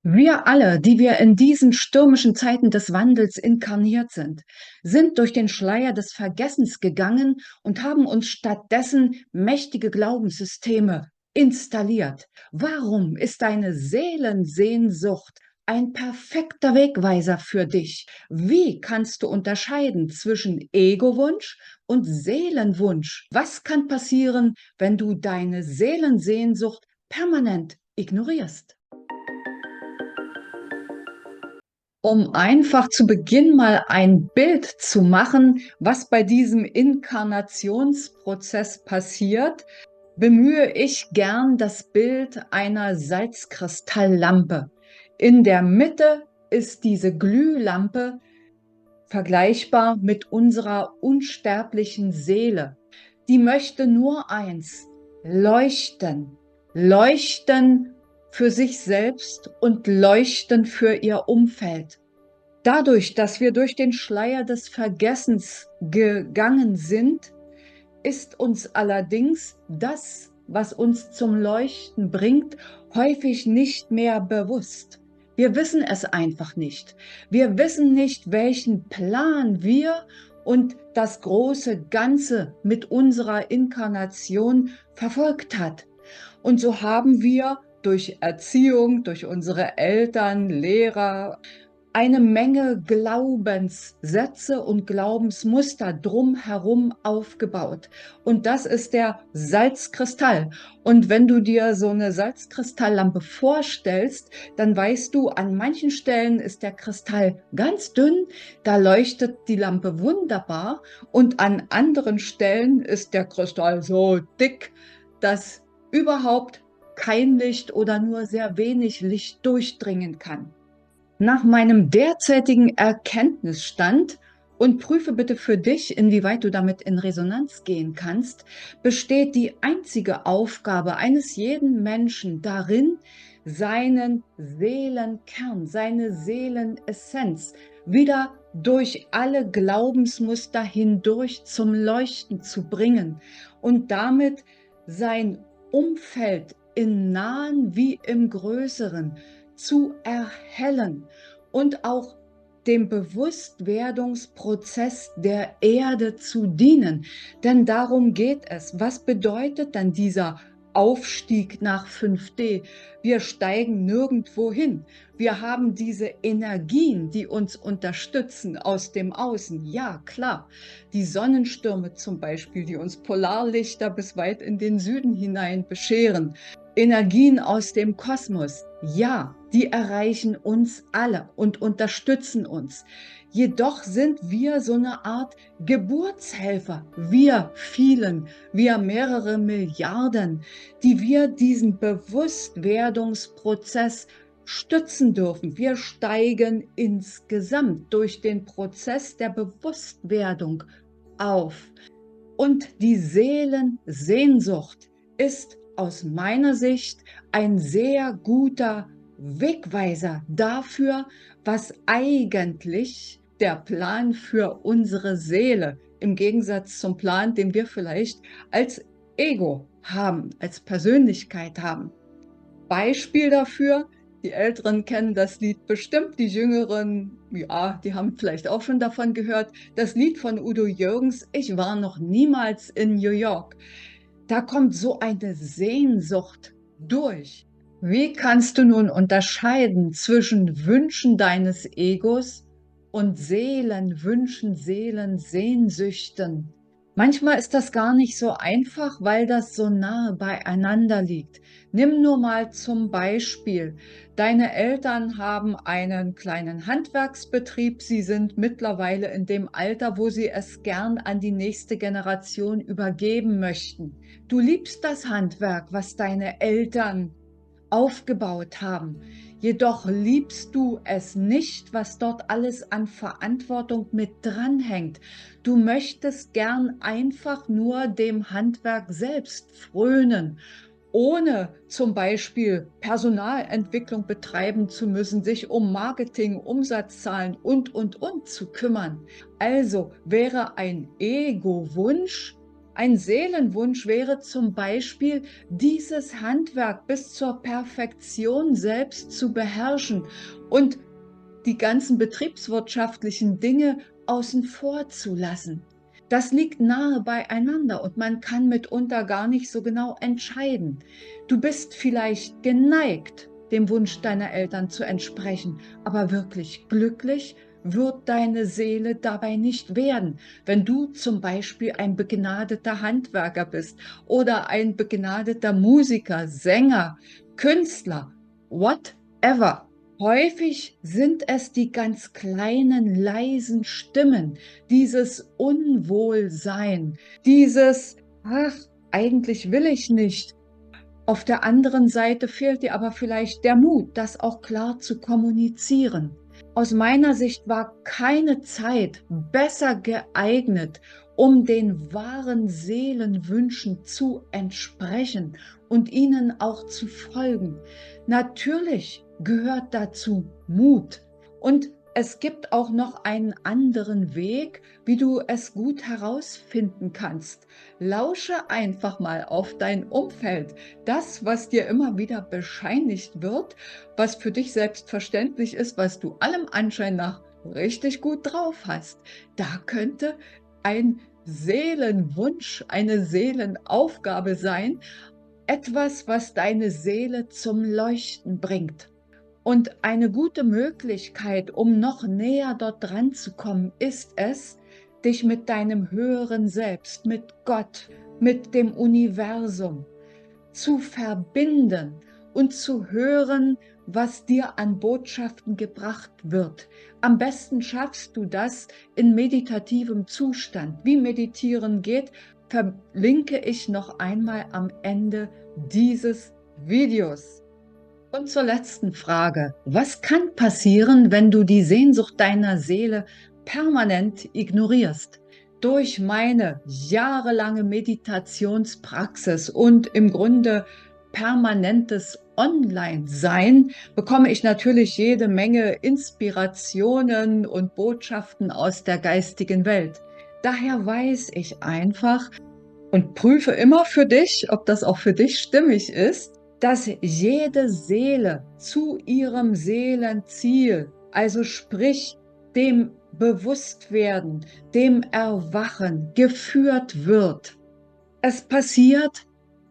Wir alle, die wir in diesen stürmischen Zeiten des Wandels inkarniert sind durch den Schleier des Vergessens gegangen und haben uns stattdessen mächtige Glaubenssysteme installiert. Warum ist deine Seelensehnsucht ein perfekter Wegweiser für dich? Wie kannst du unterscheiden zwischen Egowunsch und Seelenwunsch? Was kann passieren, wenn du deine Seelensehnsucht permanent ignorierst? Um einfach zu Beginn mal ein Bild zu machen, was bei diesem Inkarnationsprozess passiert, bemühe ich gern das Bild einer Salzkristalllampe. In der Mitte ist diese Glühlampe vergleichbar mit unserer unsterblichen Seele. Die möchte nur eins: leuchten. Leuchten für sich selbst und leuchten für ihr Umfeld. Dadurch, dass wir durch den Schleier des Vergessens gegangen sind, ist uns allerdings das, was uns zum Leuchten bringt, häufig nicht mehr bewusst. Wir wissen es einfach nicht. Wir wissen nicht, welchen Plan wir und das große Ganze mit unserer Inkarnation verfolgt hat. Und so haben wir durch Erziehung, durch unsere Eltern, Lehrer, eine Menge Glaubenssätze und Glaubensmuster drumherum aufgebaut. Und das ist der Salzkristall. Und wenn du dir so eine Salzkristalllampe vorstellst, dann weißt du, an manchen Stellen ist der Kristall ganz dünn, da leuchtet die Lampe wunderbar. Und an anderen Stellen ist der Kristall so dick, dass überhaupt kein Licht oder nur sehr wenig Licht durchdringen kann. Nach meinem derzeitigen Erkenntnisstand, und prüfe bitte für dich, inwieweit du damit in Resonanz gehen kannst, besteht die einzige Aufgabe eines jeden Menschen darin, seinen Seelenkern, seine Seelenessenz wieder durch alle Glaubensmuster hindurch zum Leuchten zu bringen und damit sein Umfeld im Nahen wie im Größeren zu erhellen und auch dem Bewusstwerdungsprozess der Erde zu dienen. Denn darum geht es. Was bedeutet dann dieser Aufstieg nach 5D? Wir steigen nirgendwo hin. Wir haben diese Energien, die uns unterstützen aus dem Außen. Ja, klar. Die Sonnenstürme zum Beispiel, die uns Polarlichter bis weit in den Süden hinein bescheren. Energien aus dem Kosmos, ja, die erreichen uns alle und unterstützen uns. Jedoch sind wir so eine Art Geburtshelfer, wir vielen, wir mehrere Milliarden, die wir diesen Bewusstwerdungsprozess stützen dürfen. Wir steigen insgesamt durch den Prozess der Bewusstwerdung auf. Und die Seelensehnsucht ist aus meiner Sicht ein sehr guter Wegweiser dafür, was eigentlich der Plan für unsere Seele im Gegensatz zum Plan, den wir vielleicht als Ego haben, als Persönlichkeit haben. Beispiel dafür: Die Älteren kennen das Lied bestimmt, die Jüngeren, ja, die haben vielleicht auch schon davon gehört. Das Lied von Udo Jürgens, Ich war noch niemals in New York. Da kommt so eine Sehnsucht durch. Wie kannst du nun unterscheiden zwischen Wünschen deines Egos und Seelenwünschen, Seelensehnsüchten? Manchmal ist das gar nicht so einfach, weil das so nahe beieinander liegt. Nimm nur mal zum Beispiel: Deine Eltern haben einen kleinen Handwerksbetrieb. Sie sind mittlerweile in dem Alter, wo sie es gern an die nächste Generation übergeben möchten. Du liebst das Handwerk, was deine Eltern aufgebaut haben. Jedoch liebst du es nicht, was dort alles an Verantwortung mit dranhängt. Du möchtest gern einfach nur dem Handwerk selbst frönen, ohne zum Beispiel Personalentwicklung betreiben zu müssen, sich um Marketing, Umsatzzahlen und zu kümmern. Also wäre ein Ego-Wunsch Ein Seelenwunsch wäre zum Beispiel, dieses Handwerk bis zur Perfektion selbst zu beherrschen und die ganzen betriebswirtschaftlichen Dinge außen vor zu lassen. Das liegt nahe beieinander und man kann mitunter gar nicht so genau entscheiden. Du bist vielleicht geneigt, dem Wunsch deiner Eltern zu entsprechen, aber wirklich glücklich wird deine Seele dabei nicht werden, wenn du zum Beispiel ein begnadeter Handwerker bist oder ein begnadeter Musiker, Sänger, Künstler, whatever. Häufig sind es die ganz kleinen, leisen Stimmen, dieses Unwohlsein, dieses, ach, eigentlich will ich nicht. Auf der anderen Seite fehlt dir aber vielleicht der Mut, das auch klar zu kommunizieren. Aus meiner Sicht war keine Zeit besser geeignet, um den wahren Seelenwünschen zu entsprechen und ihnen auch zu folgen. Natürlich gehört dazu Mut. Und es gibt auch noch einen anderen Weg, wie du es gut herausfinden kannst. Lausche einfach mal auf dein Umfeld. Das, was dir immer wieder bescheinigt wird, was für dich selbstverständlich ist, was du allem Anschein nach richtig gut drauf hast. Da könnte ein Seelenwunsch, eine Seelenaufgabe sein, etwas, was deine Seele zum Leuchten bringt. Und eine gute Möglichkeit, um noch näher dort dran zu kommen, ist es, dich mit deinem höheren Selbst, mit Gott, mit dem Universum zu verbinden und zu hören, was dir an Botschaften gebracht wird. Am besten schaffst du das in meditativem Zustand. Wie Meditieren geht, verlinke ich noch einmal am Ende dieses Videos. Und zur letzten Frage. Was kann passieren, wenn du die Sehnsucht deiner Seele permanent ignorierst? Durch meine jahrelange Meditationspraxis und im Grunde permanentes Online-Sein bekomme ich natürlich jede Menge Inspirationen und Botschaften aus der geistigen Welt. Daher weiß ich einfach und prüfe immer für dich, ob das auch für dich stimmig ist, dass jede Seele zu ihrem Seelenziel, also sprich dem Bewusstwerden, dem Erwachen, geführt wird. Es passiert,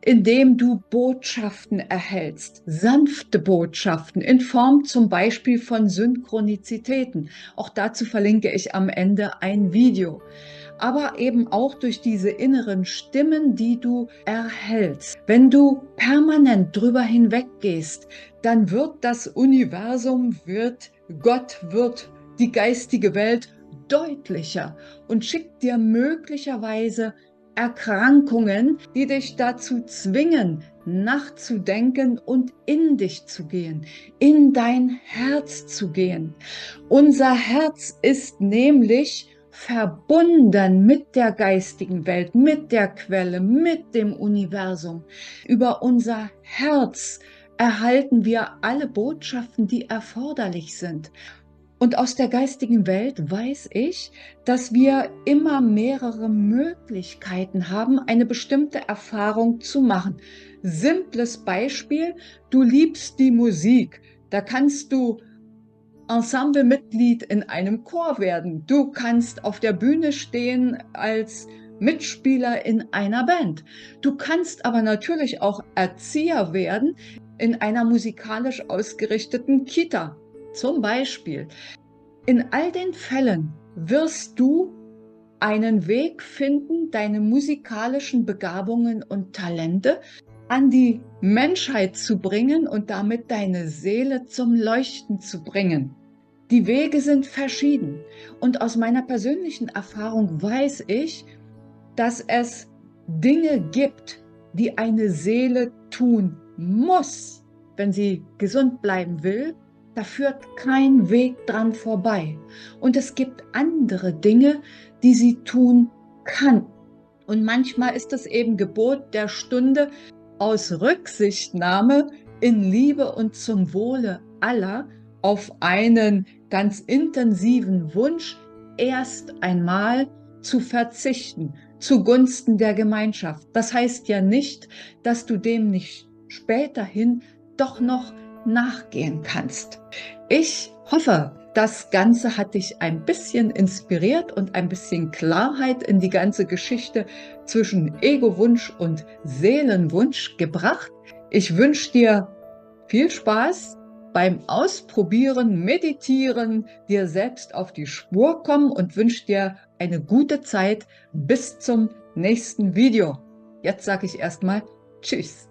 indem du Botschaften erhältst, sanfte Botschaften in Form zum Beispiel von Synchronizitäten. Auch dazu verlinke ich am Ende ein Video. Aber eben auch durch diese inneren Stimmen, die du erhältst. Wenn du permanent drüber hinweggehst, dann wird das Universum, wird Gott, wird die geistige Welt deutlicher und schickt dir möglicherweise Erkrankungen, die dich dazu zwingen, nachzudenken und in dich zu gehen, in dein Herz zu gehen. Unser Herz ist nämlich verbunden mit der geistigen Welt, mit der Quelle, mit dem Universum. Über unser Herz erhalten wir alle Botschaften, die erforderlich sind. Und aus der geistigen Welt weiß ich, dass wir immer mehrere Möglichkeiten haben, eine bestimmte Erfahrung zu machen. Simples Beispiel, du liebst die Musik. Da kannst du Ensemblemitglied in einem Chor werden. Du kannst auf der Bühne stehen als Mitspieler in einer Band. Du kannst aber natürlich auch Erzieher werden in einer musikalisch ausgerichteten Kita. Zum Beispiel. In all den Fällen wirst du einen Weg finden, deine musikalischen Begabungen und Talente an die Menschheit zu bringen und damit deine Seele zum Leuchten zu bringen. Die Wege sind verschieden und aus meiner persönlichen Erfahrung weiß ich, dass es Dinge gibt, die eine Seele tun muss, wenn sie gesund bleiben will. Da führt kein Weg dran vorbei. Und es gibt andere Dinge, die sie tun kann. Und manchmal ist es eben Gebot der Stunde, aus Rücksichtnahme in Liebe und zum Wohle aller auf einen ganz intensiven Wunsch erst einmal zu verzichten. zugunsten der Gemeinschaft. Das heißt ja nicht, dass du dem nicht späterhin doch noch nachgehen kannst. Ich hoffe, das Ganze hat dich ein bisschen inspiriert und ein bisschen Klarheit in die ganze Geschichte zwischen Ego-Wunsch und Seelenwunsch gebracht. Ich wünsche dir viel Spaß beim Ausprobieren, Meditieren, dir selbst auf die Spur kommen und wünsche dir eine gute Zeit bis zum nächsten Video. Jetzt sage ich erstmal Tschüss.